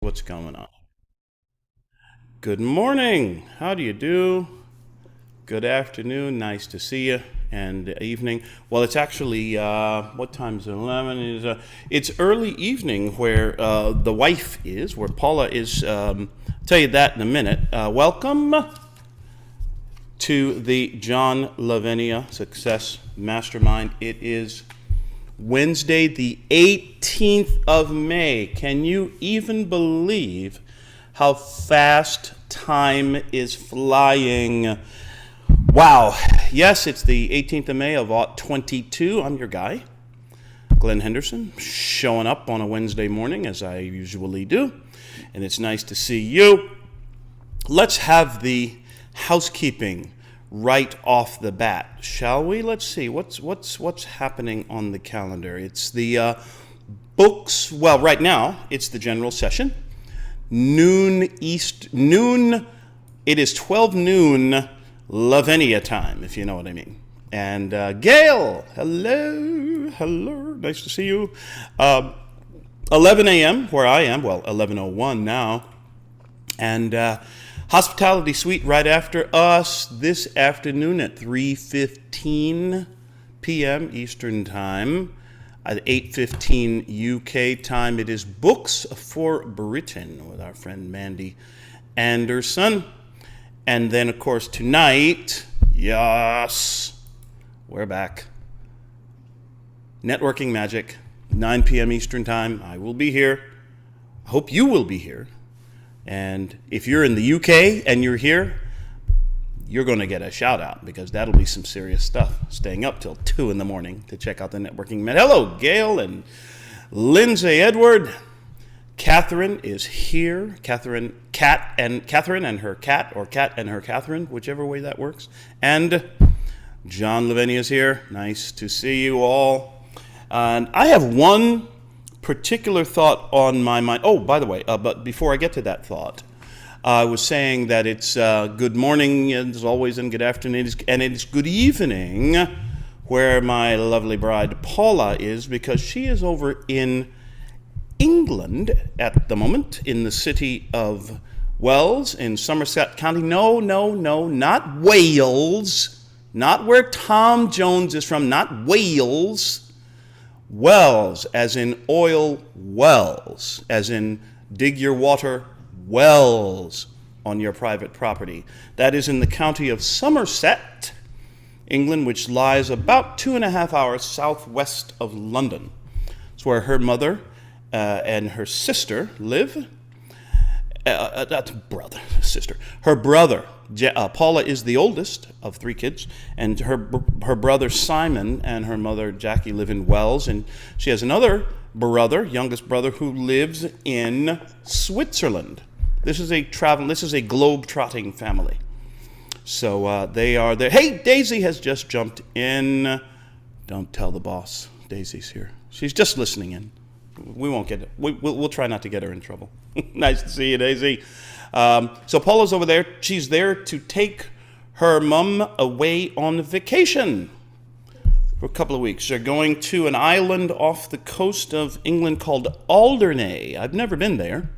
What's going on? Good morning. How do you do? Good afternoon. Nice to see you. And evening. Well, it's actually what time is it? 11. It's early evening where the wife is, where Paula is. Tell you that in a minute. Welcome to the John Lavinia Success Mastermind. It is Wednesday, the 18th of May. Can you even believe how fast time is flying? Wow. Yes, it's the 18th of May of 22. I'm your guy, Glen Henderson, showing up on a Wednesday morning as I usually do. And it's nice to see you. Let's have the housekeeping right off the bat, shall we? Let's see what's happening on the calendar. It's the books. Well, right now it's the general session. Noon. It is 12 noon Lavinia time, if you know what I mean. And Gail, hello, nice to see you. 11 a.m. where I am. Well, 11:01 now, and hospitality suite right after us this afternoon at 3:15 p.m. Eastern Time, at 8:15 UK time. It is Books for Britain with our friend Mandy Anderson. And then, of course, tonight, yes, we're back. Networking Magic, 9 p.m. Eastern Time. I will be here. I hope you will be here. And if you're in the UK and you're here, you're going to get a shout out because that'll be some serious stuff. Staying up till 2 in the morning to check out the networking. Hello, Gail and Lindsay Edward. Kathryn is Here. Kathryn and her cat, or Cat and her Kathryn, whichever way that works. And John Lavinia is here. Nice to see you all. And I have one particular thought on my mind. Oh, by the way, but before I get to that thought, I was saying that it's good morning as always and good afternoon and it's good evening where my lovely bride Paula is, because she is over in England at the moment, in the city of Wells in Somerset County. No, not Wales, not where Tom Jones is from, not Wales. Wells, as in oil wells, as in dig your water wells on your private property. That is in the county of Somerset, England, which lies about 2.5 hours southwest of London. It's where her mother and her sister live. Her brother, Paula, is the oldest of 3 kids, and her brother Simon and her mother Jackie live in Wells, and she has another brother, youngest brother, who lives in Switzerland. This is a globe-trotting family. So they are there. Hey, Daisy has just jumped in. Don't tell the boss. Daisy's here. She's just listening in. We won't get it. We'll try not to get her in trouble. Nice to see you, Daisy. So Paula's over there. She's there to take her mom away on vacation for a couple of weeks. They're going to an island off the coast of England called Alderney. I've never been there,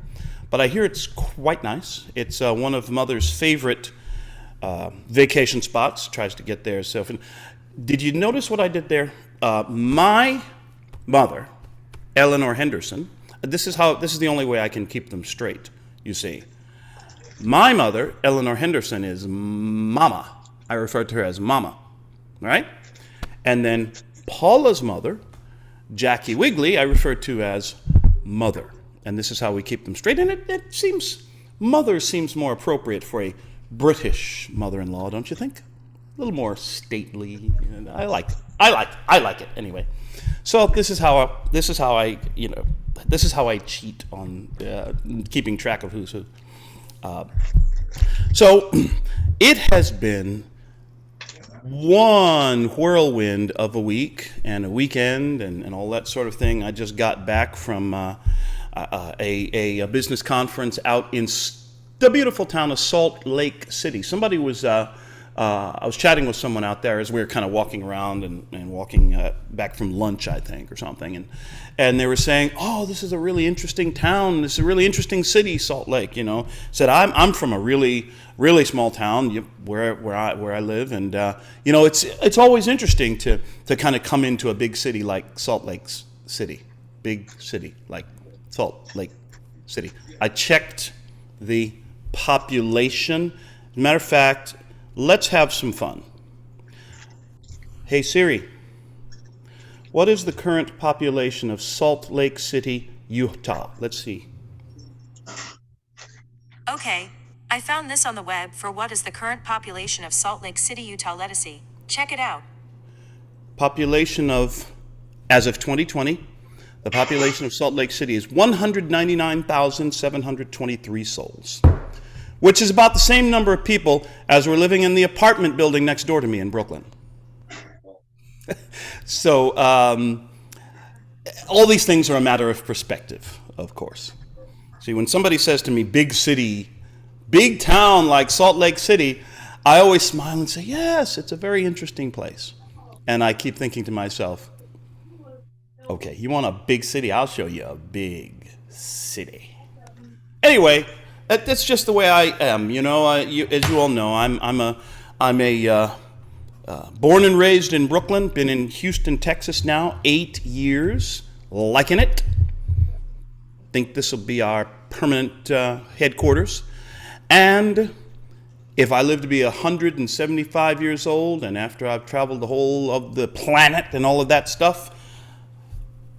but I hear it's quite nice. It's one of Mother's favorite vacation spots. Tries to get there. So, did you notice what I did there? My mother, Eleanor Henderson. This is the only way I can keep them straight, you see. My mother, Eleanor Henderson, is Mama. I refer to her as Mama, right? And then Paula's mother, Jackie Wigley, I refer to as Mother. And this is how we keep them straight. And it seems, Mother seems more appropriate for a British mother-in-law, don't you think? A little more stately. I like it anyway. So this is how I cheat on keeping track of who's who. So it has been one whirlwind of a week and a weekend and all that sort of thing. I just got back from a business conference out in the beautiful town of Salt Lake City. Somebody was I was chatting with someone out there as we were kind of walking around and walking back from lunch, I think, or something, and they were saying, "Oh, this is a really interesting town. This is a really interesting city, Salt Lake." Said I'm from a really small town where I live, and it's always interesting to kind of come into a big city like Salt Lake City, big city like Salt Lake City. I checked the population. As a matter of fact, let's have some fun. Hey Siri, what is the current population of Salt Lake City, Utah? Let's see. Okay, I found this on the web for what is the current population of Salt Lake City, Utah. Let us see. Check it out. Population as of 2020, the population of Salt Lake City is 199,723 souls, which is about the same number of people as were living in the apartment building next door to me in Brooklyn. So all these things are a matter of perspective, of course. See, when somebody says to me, big city, big town like Salt Lake City, I always smile and say, yes, it's a very interesting place. And I keep thinking to myself, okay, you want a big city? I'll show you a big city. Anyway, that's just the way I am. As you all know, I'm a born and raised in Brooklyn. Been in Houston, Texas now 8 years. Liking it. Think this will be our permanent headquarters. And if I live to be 175 years old, and after I've traveled the whole of the planet and all of that stuff,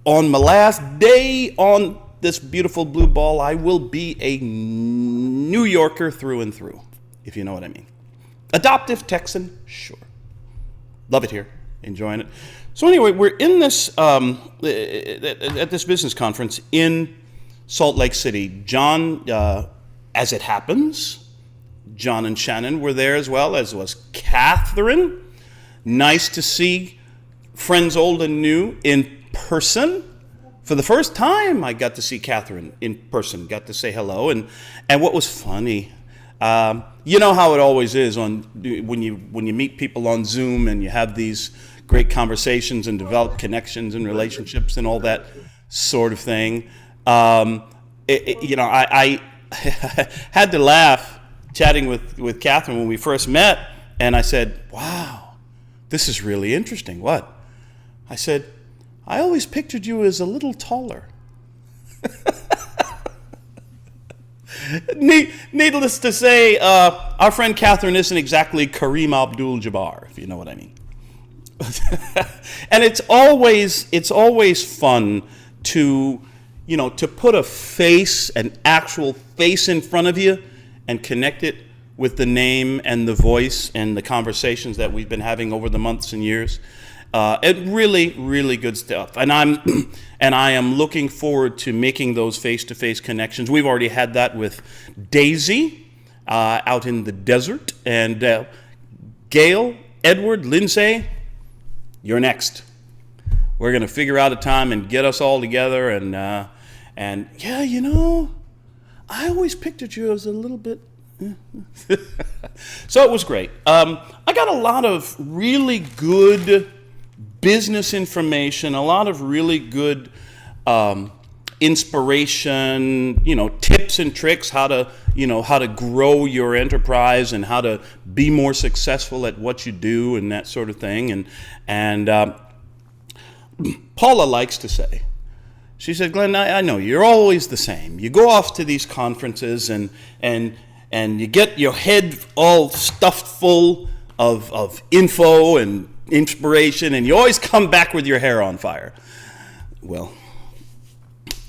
on my last day on this beautiful blue ball, I will be a New Yorker through and through, if you know what I mean. Adoptive Texan, sure. Love it here, enjoying it. So anyway, we're in this, at this business conference in Salt Lake City. John, as it happens, John and Shannon were there as well, as was Kathryn. Nice to see friends old and new in person. For the first time, I got to see Kathryn in person, got to say hello. And what was funny, you know how it always is when you meet people on Zoom and you have these great conversations and develop connections and relationships and all that sort of thing. I had to laugh chatting with Kathryn when we first met, and I said, wow, this is really interesting. What? I said, I always pictured you as a little taller. Needless to say, our friend Kathryn isn't exactly Kareem Abdul-Jabbar, if you know what I mean. And it's always fun to put a face, an actual face in front of you and connect it with the name and the voice and the conversations that we've been having over the months and years. Really, really good stuff. And I am looking forward to making those face-to-face connections. We've already had that with Daisy out in the desert. And Gail, Edward, Lindsay, you're next. We're going to figure out a time and get us all together. And yeah, I always pictured you as a little bit... So it was great. I got a lot of really good business information, a lot of really good inspiration, tips and tricks, how to grow your enterprise and how to be more successful at what you do and that sort of thing. And Paula likes to say, she said, Glenn, I know you're always the same. You go off to these conferences and you get your head all stuffed full of info and inspiration, and you always come back with your hair on fire. Well,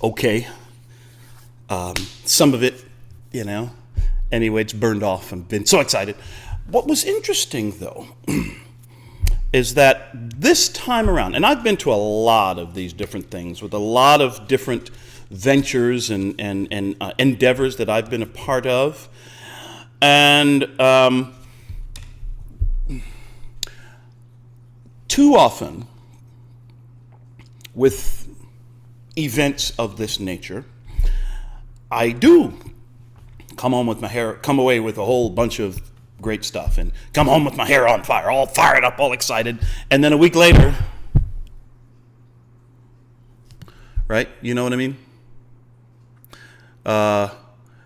okay. Some of it, anyway, it's burned off. I've been so excited. What was interesting, though, is that this time around, and I've been to a lot of these different things with a lot of different ventures and endeavors that I've been a part of, and too often with events of this nature, I do come away with a whole bunch of Great stuff. And come home with my hair on fire, all fired up, all excited. And then a week later, right? You know what I mean?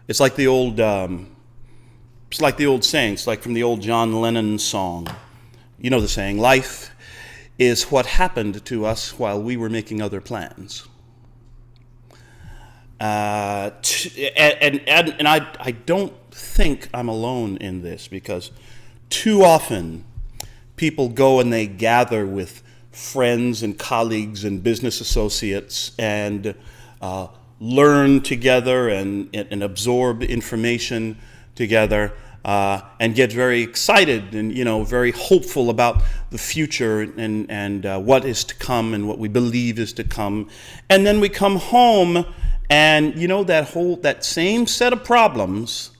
It's like the old saying. It's like from the old John Lennon song. You know the saying, life is what happened to us while we were making other plans. And I don't think I'm alone in this, because too often people go and they gather with friends and colleagues and business associates and learn together and absorb information together and get very excited and very hopeful about the future and what is to come and what we believe is to come. And then we come home and that same set of problems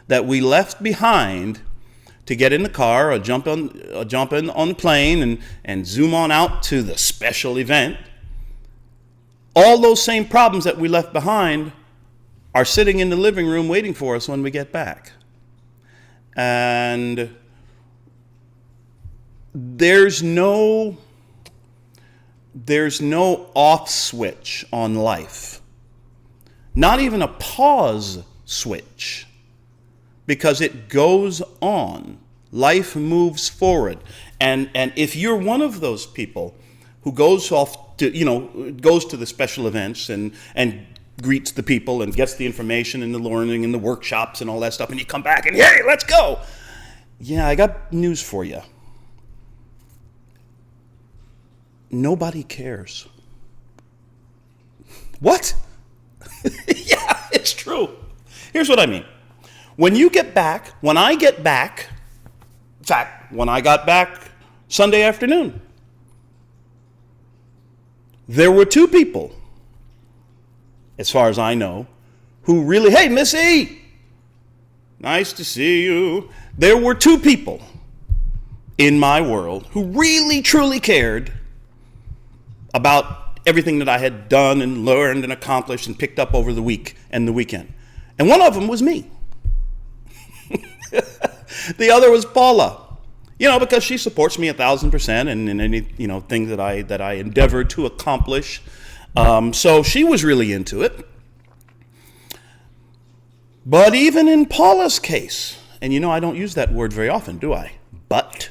that we left behind to get in the car or jump in on the plane and zoom on out to the special event, all those same problems that we left behind are sitting in the living room waiting for us when we get back. And there's no off switch on life. Not even a pause switch, because it goes on. Life moves forward. And if you're one of those people who goes off to, goes to the special events and greets the people and gets the information and the learning and the workshops and all that stuff, and you come back and, hey, let's go. Yeah, I got news for you. Nobody cares. What? Yeah, it's true. Here's what I mean. When I get back, in fact, when I got back Sunday afternoon, there were two people, as far as I know, who really, hey, Missy, nice to see you. There were two people in my world who really, truly cared about everything that I had done and learned and accomplished and picked up over the week and the weekend. And one of them was me. The other was Paula. Because she supports me 1,000% in any, thing that I endeavor to accomplish. So she was really into it. But even in Paula's case, and I don't use that word very often, do I? But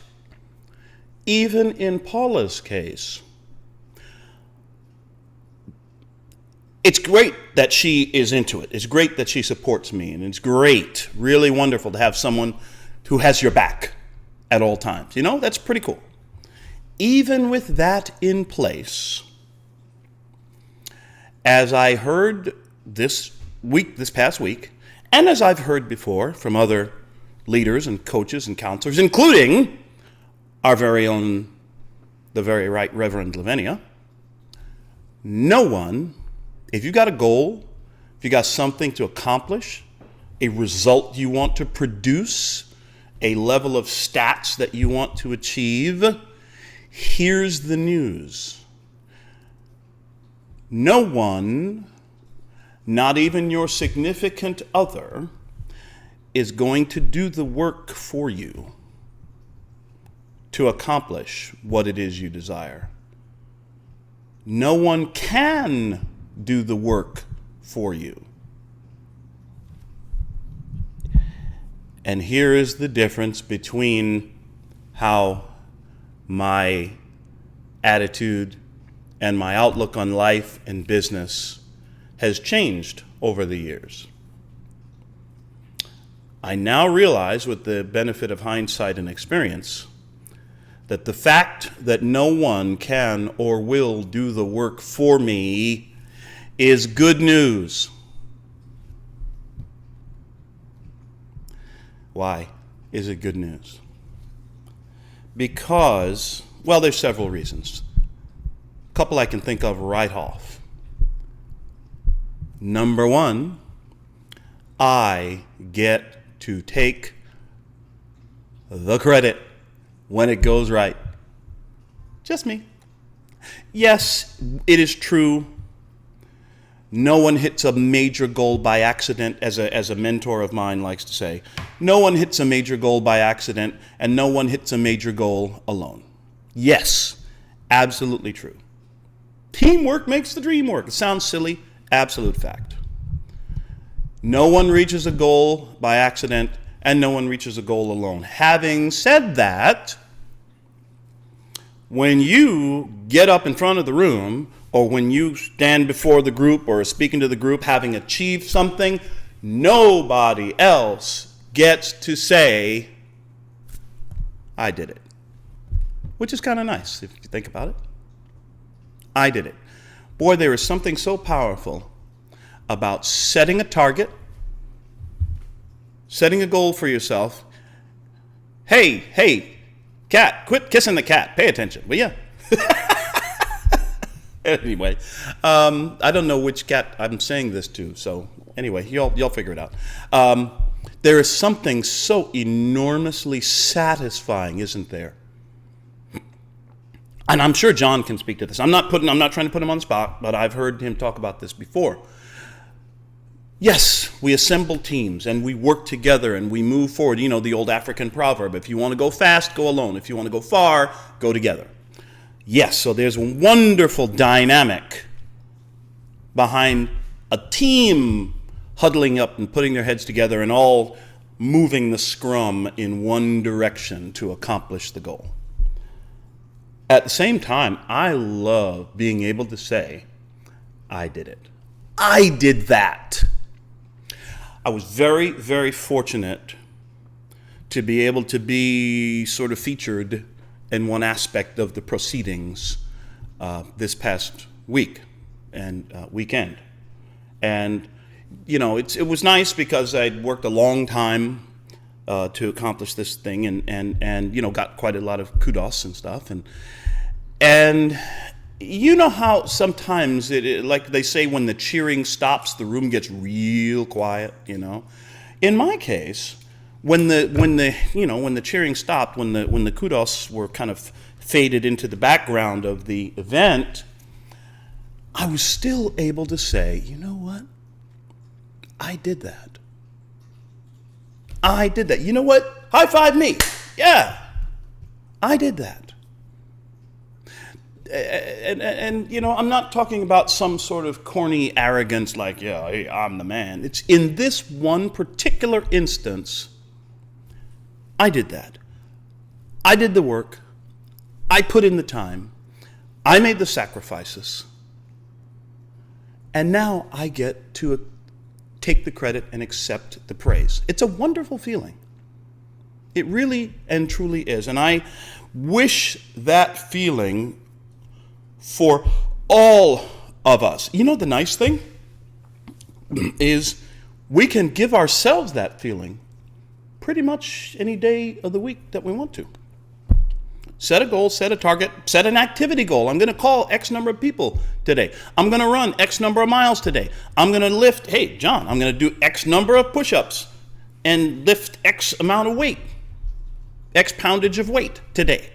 even in Paula's case, it's great that she is into it. It's great that she supports me. And it's great, really wonderful to have someone who has your back at all times. That's pretty cool. Even with that in place, as I heard this past week, and as I've heard before from other leaders and coaches and counselors, including our very own, the very right Reverend Lavinia, no one, if you got a goal, if you got something to accomplish, a result you want to produce, a level of stats that you want to achieve, here's the news. No one, not even your significant other, is going to do the work for you to accomplish what it is you desire. No one can do the work for you. And here is the difference between how my attitude and my outlook on life and business has changed over the years. I now realize, with the benefit of hindsight and experience, that the fact that no one can or will do the work for me is good news. Why is it good news? Because, well, there's several reasons. A couple I can think of right off. Number one, I get to take the credit when it goes right. Just me. Yes, it is true No one hits a major goal by accident, as a mentor of mine likes to say. No one hits a major goal by accident, and no one hits a major goal alone. Yes, absolutely true. Teamwork makes the dream work. It sounds silly, absolute fact. No one reaches a goal by accident, and no one reaches a goal alone. Having said that, when you get up in front of the room, or when you stand before the group or are speaking to the group having achieved something, nobody else gets to say, I did it. Which is kind of nice if you think about it. I did it. Boy, there is something so powerful about setting a target, setting a goal for yourself. Hey, cat, quit kissing the cat. Pay attention, will ya? Anyway, I don't know which cat I'm saying this to, so anyway, y'all figure it out. There is something so enormously satisfying, isn't there? And I'm sure John can speak to this. I'm not trying to put him on the spot, but I've heard him talk about this before. Yes, we assemble teams and we work together and we move forward. You know, the old African proverb, if you want to go fast, go alone. If you want to go far, go together. Yes, so there's a wonderful dynamic behind a team huddling up and putting their heads together and all moving the scrum in one direction to accomplish the goal. At the same time, I love being able to say, I did it. I did that. I was very, very fortunate to be able to be sort of featured in one aspect of the proceedings this past week and weekend. And, you know, it was nice because I'd worked a long time to accomplish this thing and you know, got quite a lot of kudos and stuff. And you know how sometimes it like they say, when the cheering stops, the room gets real quiet, you know? In my case, when the cheering stopped, when the kudos were kind of faded into the background of the event, I was still able to say, you know what? I did that. I did that. You know what? High five me. Yeah, I did that. And you know, I'm not talking about some sort of corny arrogance like, yeah, hey, I'm the man. It's in this one particular instance, I did that. I did the work. I put in the time. I made the sacrifices. And now I get to take the credit and accept the praise. It's a wonderful feeling. It really and truly is. And I wish that feeling for all of us. You know, the nice thing is we can give ourselves that feeling pretty much any day of the week that we want to. Set a goal, set a target, set an activity goal. I'm going to call X number of people today. I'm going to run X number of miles today. I'm going to lift, hey, John, I'm going to do X number of push-ups and lift X amount of weight, X poundage of weight today.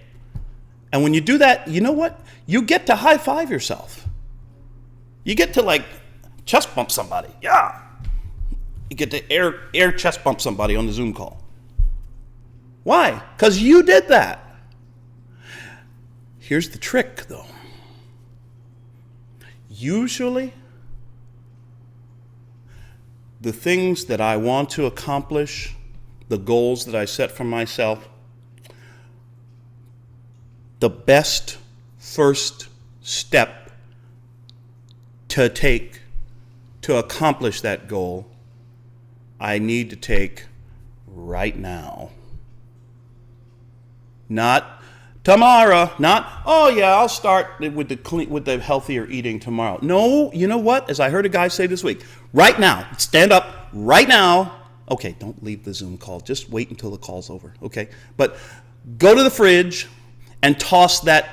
And when you do that, you know what? You get to high five yourself. You get to like chest bump somebody. Yeah. You get to air chest bump somebody on the Zoom call. Why? Because you did that. Here's the trick, though. Usually, the things that I want to accomplish, the goals that I set for myself, the best first step to take to accomplish that goal, I need to take right now. Not tomorrow, not, oh yeah, I'll start with the healthier eating tomorrow. No, you know what? As I heard a guy say this week, right now, stand up right now. Okay, don't leave the Zoom call. Just wait until the call's over, okay? But go to the fridge and toss that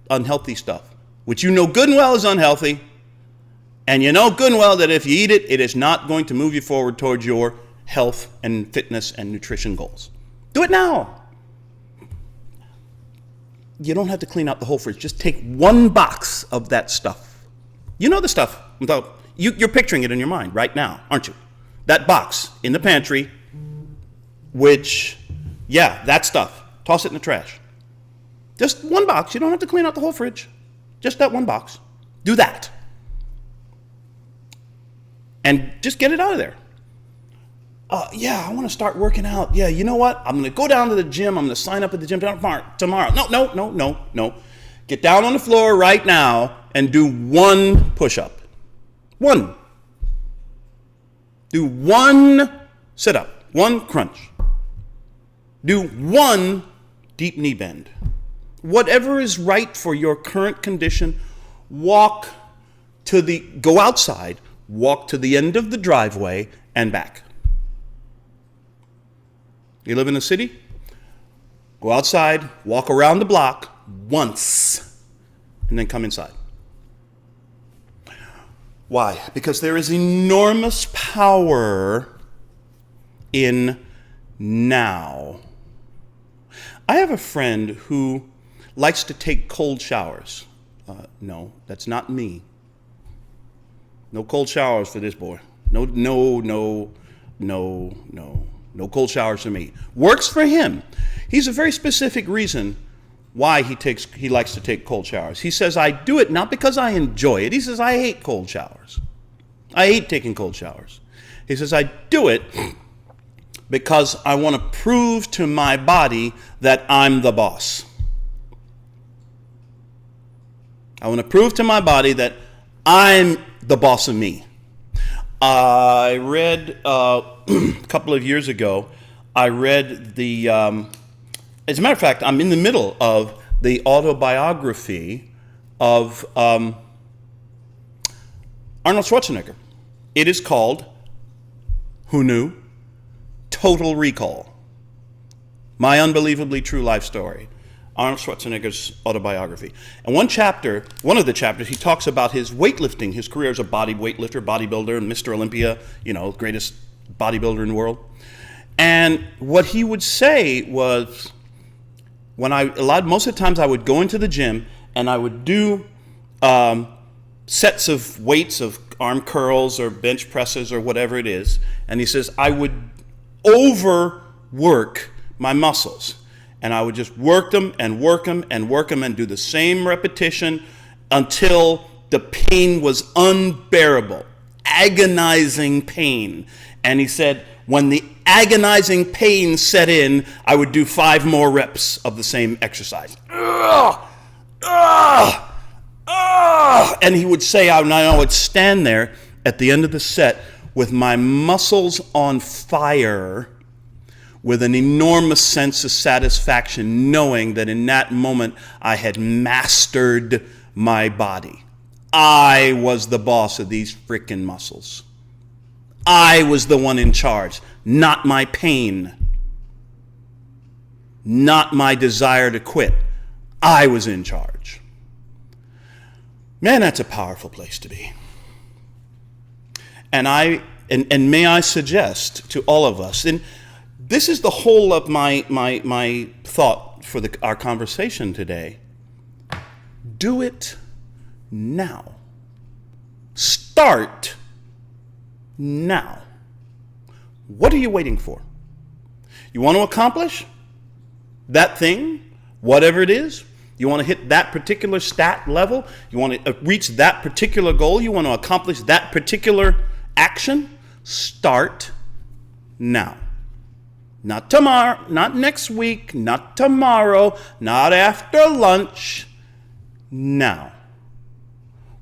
unhealthy stuff, which you know good and well is unhealthy, and you know good and well that if you eat it, it is not going to move you forward towards your health and fitness and nutrition goals. Do it now. You don't have to clean out the whole fridge. Just take one box of that stuff. You know the stuff. You're picturing it in your mind right now, aren't you? That box in the pantry, which, yeah, that stuff. Toss it in the trash. Just one box. You don't have to clean out the whole fridge. Just that one box. Do that. And just get it out of there. Yeah, I want to start working out. Yeah, you know what? I'm going to go down to the gym. I'm going to sign up at the gym tomorrow. No. Get down on the floor right now and do one push-up. One. Do one sit-up. One crunch. Do one deep knee bend. Whatever is right for your current condition, go outside, walk to the end of the driveway and back. You live in the city? Go outside, walk around the block once, and then come inside. Why? Because there is enormous power in now. I have a friend who likes to take cold showers. No, that's not me. No cold showers for this boy. No cold showers for me. Works for him. He's a very specific reason why he likes to take cold showers. He says, I do it not because I enjoy it. He says, I hate cold showers. I hate taking cold showers. He says, I do it because I want to prove to my body that I'm the boss. I want to prove to my body that I'm the boss of me. I read a couple of years ago, as a matter of fact, I'm in the middle of the autobiography of Arnold Schwarzenegger. It is called, who knew? Total Recall. My unbelievably true life story. Arnold Schwarzenegger's autobiography. And one of the chapters, he talks about his weightlifting, his career as a bodybuilder, and Mr. Olympia, greatest bodybuilder in the world. And what he would say was, most of the times I would go into the gym and I would do sets of weights of arm curls or bench presses or whatever it is. And he says, I would overwork my muscles. And I would just work them and do the same repetition until the pain was unbearable, agonizing pain. And he said, when the agonizing pain set in, I would do 5 more reps of the same exercise. And he would say, I would stand there at the end of the set with my muscles on fire, with an enormous sense of satisfaction, knowing that in that moment I had mastered my body. I was the boss of these freaking muscles. I was the one in charge, not my pain, not my desire to quit. I was in charge. Man, that's a powerful place to be. And may I suggest to all of us, and this is the whole of my thought for our conversation today. Do it now. Start now. What are you waiting for? You want to accomplish that thing, whatever it is? You want to hit that particular stat level? You want to reach that particular goal? You want to accomplish that particular action? Start now. Not tomorrow, not next week, not tomorrow, not after lunch. Now.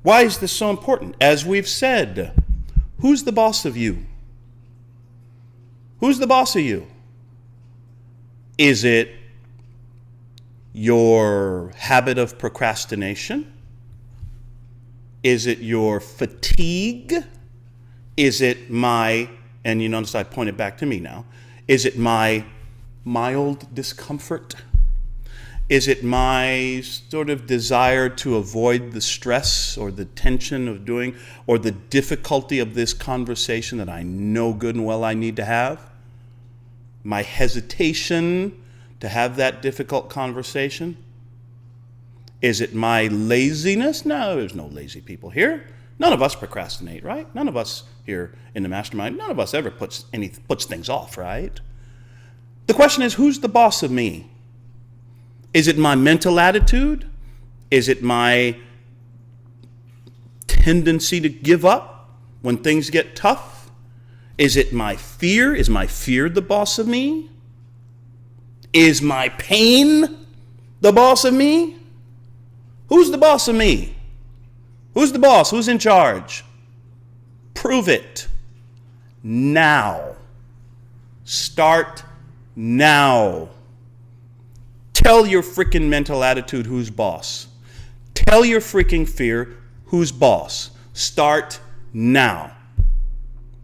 Why is this so important? As we've said, who's the boss of you? Who's the boss of you? Is it your habit of procrastination? Is it your fatigue? Is it and you notice I pointed back to me now, is it my mild discomfort? Is it my sort of desire to avoid the stress or the tension of doing, or the difficulty of this conversation that I know good and well I need to have? My hesitation to have that difficult conversation? Is it my laziness? No, there's no lazy people here. None of us procrastinate, right? None of us here in the mastermind, none of us ever puts things off, right? The question is, who's the boss of me? Is it my mental attitude? Is it my tendency to give up when things get tough? Is it my fear? Is my fear the boss of me? Is my pain the boss of me? Who's the boss of me? Who's the boss? Who's in charge? Prove it now. Start now. Tell your freaking mental attitude who's boss. Tell your freaking fear who's boss. Start now.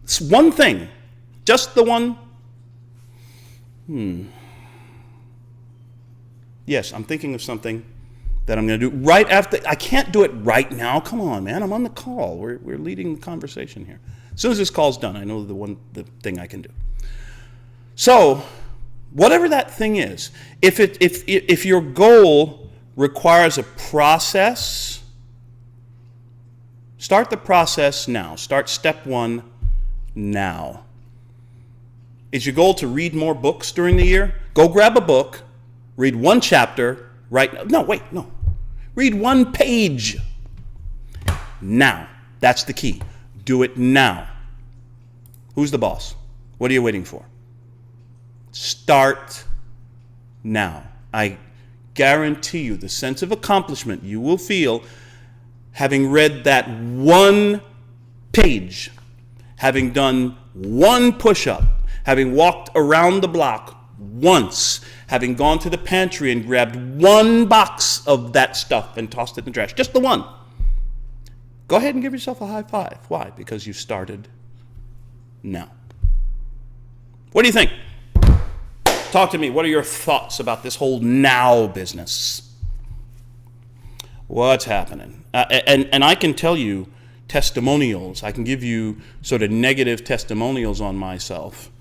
It's one thing. Just the one. Yes, I'm thinking of something that I'm going to do right after. I can't do it right now. Come on, man. I'm on the call. We're leading the conversation here. As soon as this call's done, I know the thing I can do. So, whatever that thing is, if your goal requires a process, start the process now. Start step 1 now. Is your goal to read more books during the year? Go grab a book, read one chapter right now. No. Read one page now. That's the key. Do it now. Who's the boss? What are you waiting for? Start now. I guarantee you the sense of accomplishment you will feel having read that one page, having done one push-up, having walked around the block once, having gone to the pantry and grabbed one box of that stuff and tossed it in the trash. Just the one. Go ahead and give yourself a high five. Why? Because you started now. What do you think? Talk to me. What are your thoughts about this whole now business? What's happening? And I can tell you testimonials. I can give you sort of negative testimonials on myself.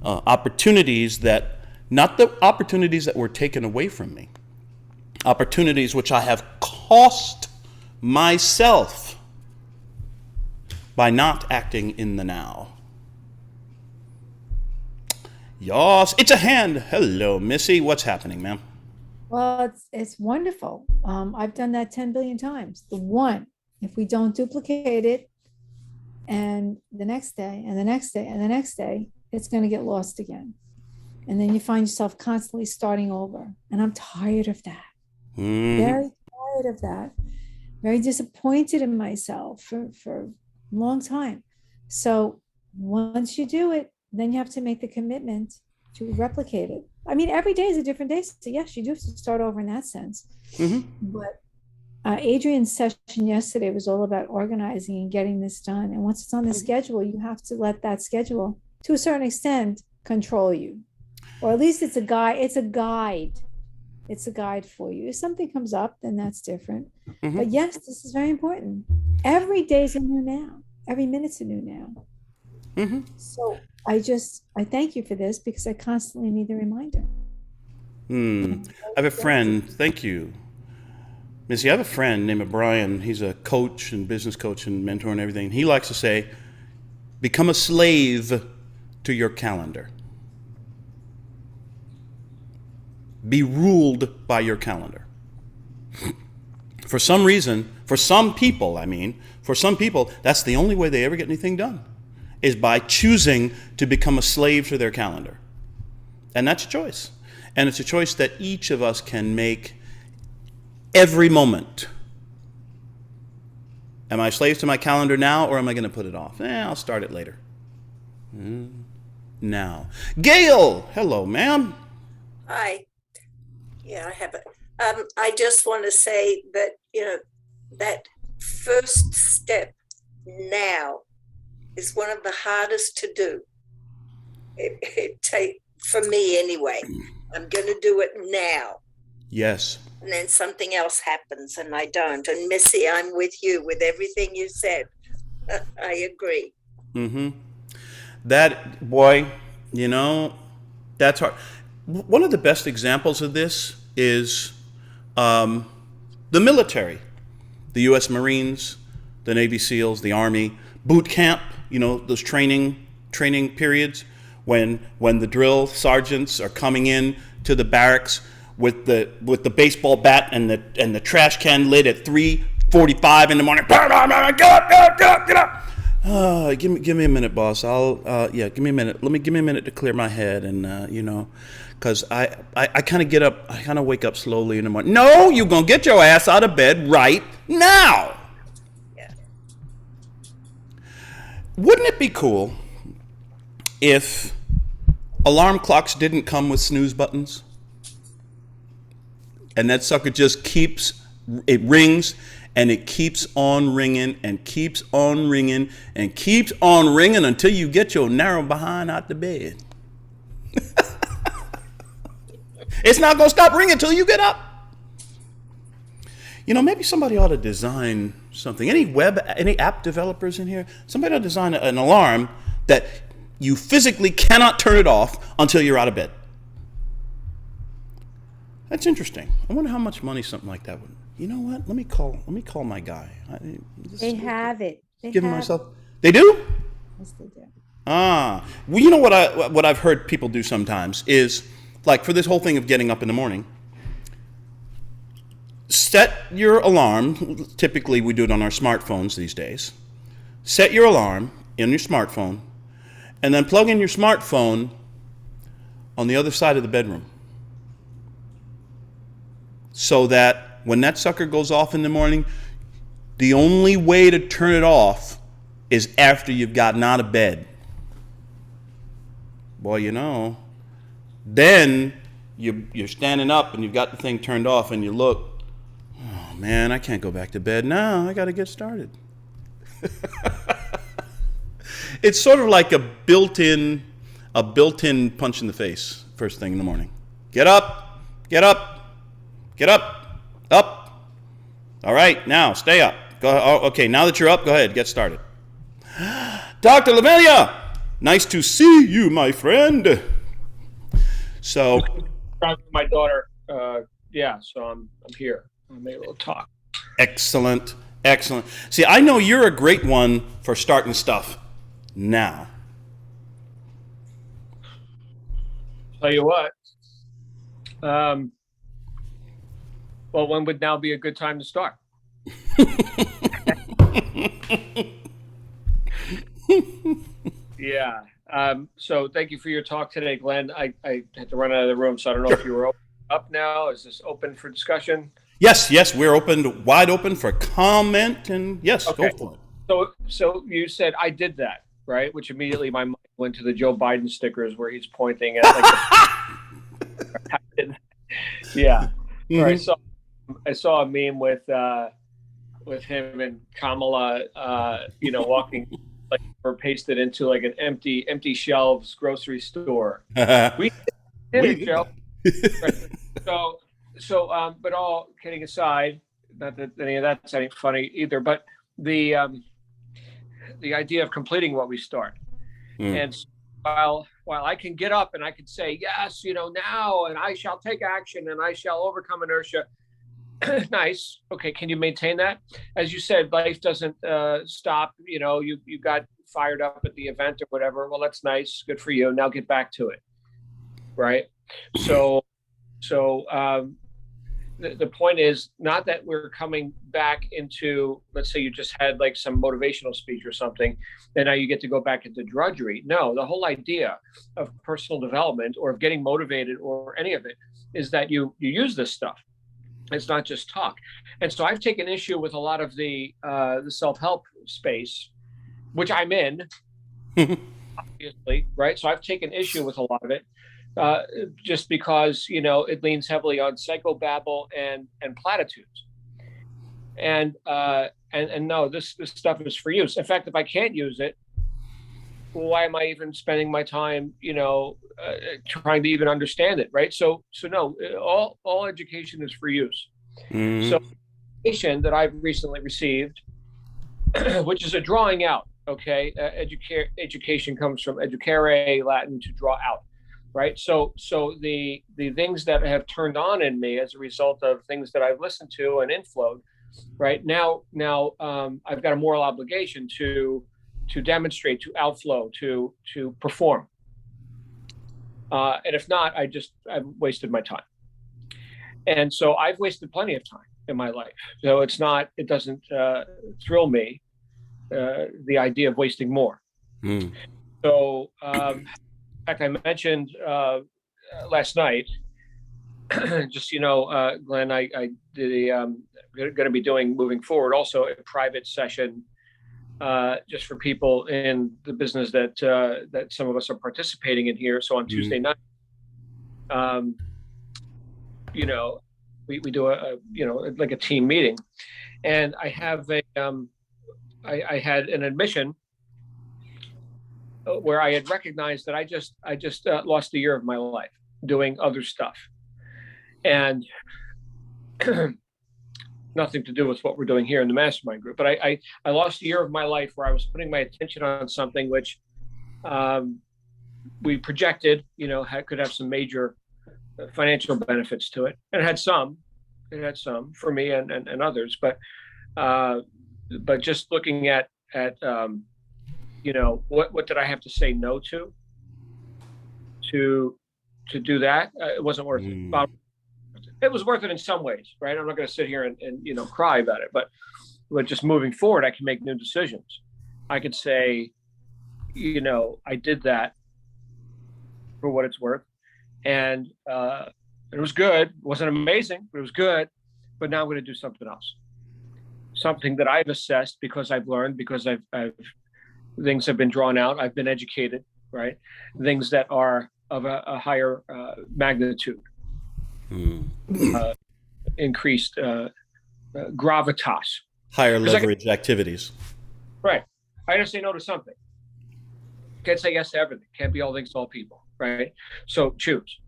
Opportunities that, not the opportunities that were taken away from me. Opportunities which I have cost myself by not acting in the now. Yes, it's a hand. Hello, Missy. What's happening, ma'am? Well, it's wonderful. I've done that 10 billion times. The one, if we don't duplicate it, and the next day, and the next day, and the next day, it's going to get lost again. And then you find yourself constantly starting over. And I'm tired of that. Very tired of that. Very disappointed in myself for a long time. So once you do it, then you have to make the commitment to replicate it. I mean, every day is a different day. So yes, you do have to start over in that sense. But Adrian's session yesterday was all about organizing and getting this done. And once it's on the schedule, you have to let that schedule, to a certain extent, control you. Or at least it's a guide. It's a guide. It's a guide for you. If something comes up, then that's different. But yes, this is very important. Every day is a new now. Every minute's a new now. So I thank you for this because I constantly need the reminder. I have a friend. Thank you, Missy. I have a friend named Brian. He's a coach and business coach and mentor and everything. He likes to say, become a slave to your calendar. Be ruled by your calendar. For some reason, for some people, that's the only way they ever get anything done, is by choosing to become a slave to their calendar. And that's a choice. And it's a choice that each of us can make every moment. Am I a slave to my calendar now, or am I going to put it off? I'll start it later. Now. Gail! Hello, ma'am. Hi. Yeah, I have it. I just want to say that, that first step now is one of the hardest to do. For me anyway. I'm going to do it now. Yes. And then something else happens and I don't. And Missy, I'm with you with everything you said. I agree. That, boy, that's hard. One of the best examples of this is the military, the U.S. Marines, the Navy SEALs, the Army, boot camp, those training periods when the drill sergeants are coming in to the barracks with the baseball bat and the trash can lid at 3:45 in the morning. Get up. Give me a minute, boss. Give me a minute. Give me a minute to clear my head, and because I kind of get up, I kind of wake up slowly in the morning. No, you're gonna get your ass out of bed right now. Yeah. Wouldn't it be cool if alarm clocks didn't come with snooze buttons, and that sucker just it rings. And it keeps on ringing and keeps on ringing and keeps on ringing until you get your narrow behind out the bed. It's not going to stop ringing until you get up. Maybe somebody ought to design something. Any app developers in here? Somebody ought to design an alarm that you physically cannot turn it off until you're out of bed. That's interesting. I wonder how much money something like that would. You know what? Let me call my guy. They have it. They do? Yes, they do. Well, you know what I've heard people do sometimes is, like, for this whole thing of getting up in the morning, set your alarm. Typically, we do it on our smartphones these days. Set your alarm in your smartphone, and then plug in your smartphone on the other side of the bedroom, so that when that sucker goes off in the morning, the only way to turn it off is after you've gotten out of bed. Boy, then you're standing up and you've got the thing turned off and you look, oh man, I can't go back to bed now. I got to get started. It's sort of like a built-in punch in the face first thing in the morning. Get up, get up, get up. Up. All right, now stay up. Go. Okay, now that you're up, go ahead, get started. Dr. Lamelia, nice to see you, my friend. So, my daughter, so I'm here. I'm able to talk. Excellent. See, I know you're a great one for starting stuff now. Tell you what. Well, when would now be a good time to start? Yeah. So thank you for your talk today, Glenn. I had to run out of the room, so I don't know if you were up now. Is this open for discussion? Yes, we're wide open for comment, and yes, okay. Go for it. So you said I did that, right? Which immediately my mind went to the Joe Biden stickers where he's pointing at yeah. Mm-hmm. Right. So I saw a meme with him and Kamala, walking like we're pasted into like an empty shelves grocery store. We did it, Joe. Right. So, but all kidding aside, not that any of that's any funny either, but the idea of completing what we start. And while I can get up and I can say, yes, now, and I shall take action and I shall overcome inertia. Nice. Okay. Can you maintain that? As you said, life doesn't stop. You got fired up at the event or whatever. Well, that's nice. Good for you. Now get back to it. Right. So the point is not that we're coming back into, let's say you just had like some motivational speech or something, and now you get to go back into drudgery. No, the whole idea of personal development or of getting motivated or any of it is that you use this stuff. It's not just talk. And so I've taken issue with a lot of the self-help space, which I'm in, obviously, right? So I've taken issue with a lot of it. Just because it leans heavily on psychobabble and platitudes, and no, this stuff is for use. In fact, if I can't use it, why am I even spending my time, trying to even understand it, right? So no, all education is for use. Mm-hmm. So, education that I've recently received, which is a drawing out. Okay, education comes from educare, Latin, to draw out. Right. So the things that have turned on in me as a result of things that I've listened to and inflowed right? Now, I've got a moral obligation to demonstrate, to outflow, to perform. And if not, I've wasted my time. And so I've wasted plenty of time in my life. So it doesn't thrill me, the idea of wasting more. So, in fact, I mentioned last night, just, Glenn, I did going to be doing moving forward also a private session, just for people in the business that some of us are participating in here. So on Tuesday night, we do a like a team meeting, and I have I had an admission where I had recognized that I just lost a year of my life doing other stuff, and nothing to do with what we're doing here in the mastermind group. But I lost a year of my life where I was putting my attention on something which we projected, could have some major financial benefits to it, and it had some for me and others. But just looking at what did I have to say no to do that? It wasn't worth it. It was worth it in some ways, right? I'm not going to sit here and cry about it, but just moving forward, I can make new decisions. I could say, I did that for what it's worth, and it was good. It wasn't amazing, but it was good. But now I'm going to do something else, something that I've assessed because I've learned, because I've things have been drawn out. I've been educated, right? Things that are of a higher magnitude. Increased gravitas, higher leverage activities. Right. I gotta say no to something. Can't say yes to everything. Can't be all things to all people. Right. So choose.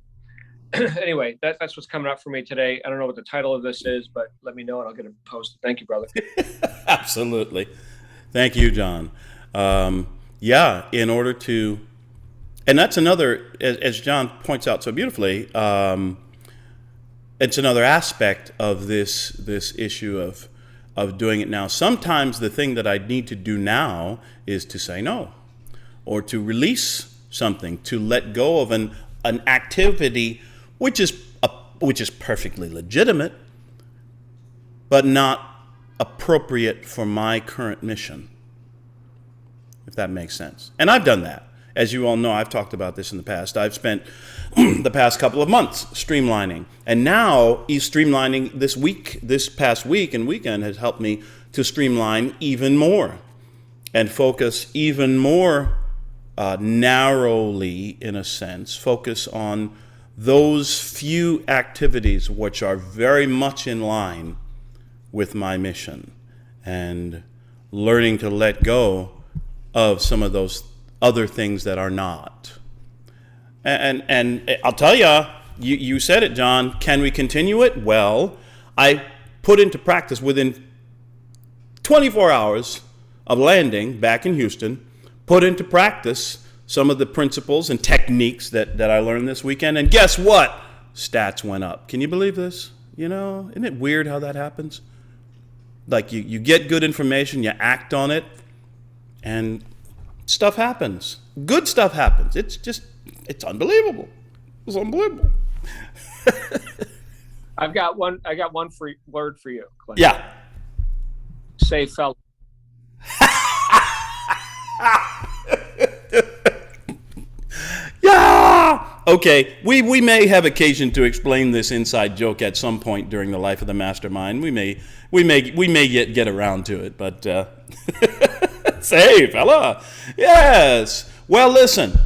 Anyway, that's what's coming up for me today. I don't know what the title of this is, but let me know and I'll get it posted. Thank you, brother. Absolutely. Thank you, John. In order to, and that's another, as John points out so beautifully, it's another aspect of this issue of doing it now. Sometimes the thing that I need to do now is to say no, or to release something, to let go of an activity which is perfectly legitimate, but not appropriate for my current mission, if that makes sense. And I've done that. As you all know, I've talked about this in the past. I've spent the past couple of months streamlining. And now streamlining this past week and weekend has helped me to streamline even more and focus even more narrowly, in a sense, focus on those few activities which are very much in line with my mission, and learning to let go of some of those other things that are not. And I'll tell you said it, John, can we continue it? Well, I put into practice within 24 hours of landing back in Houston, put into practice some of the principles and techniques that I learned this weekend, and guess what? Stats went up. Can you believe this? Isn't it weird how that happens? Like you get good information, you act on it, and stuff happens. Good stuff happens. It's unbelievable. It's unbelievable. I got one word for you, Glenn. Yeah. Say fellow. Yeah. Okay. We may have occasion to explain this inside joke at some point during the life of the mastermind. We may get around to it, but say fella. Yes. Well, listen.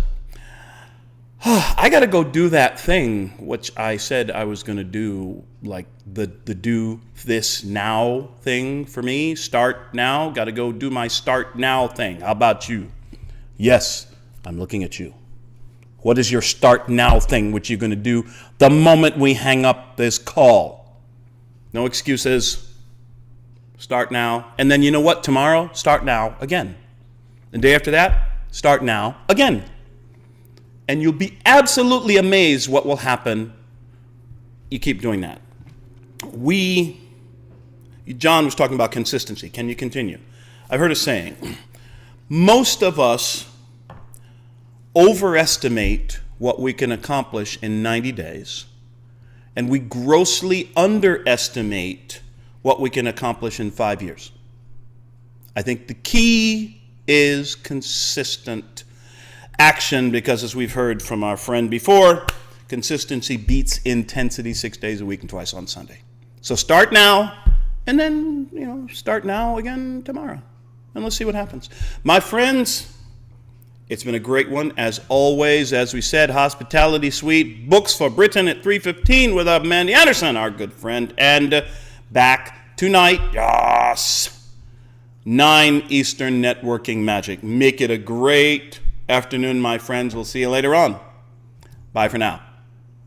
I got to go do that thing which I said I was going to do, like the do this now thing for me. Start now. Got to go do my start now thing. How about you? Yes, I'm looking at you. What is your start now thing which you're going to do the moment we hang up this call? No excuses. Start now. And then you know what? Tomorrow, start now again. The day after that, start now again. And you'll be absolutely amazed what will happen. You keep doing that. John was talking about consistency. Can you continue? I've heard a saying. Most of us overestimate what we can accomplish in 90 days, and we grossly underestimate what we can accomplish in 5 years. I think the key is consistent action, because as we've heard from our friend before, consistency beats intensity 6 days a week and twice on Sunday. So start now, and then, start now again tomorrow. And let's see what happens. My friends, it's been a great one. As always, as we said, Hospitality Suite, Books for Britain at 3:15 with Mandy Henderson, our good friend. And back tonight, yes, 9 Eastern Networking Magic. Make it a great afternoon, my friends. We'll see you later on. Bye for now.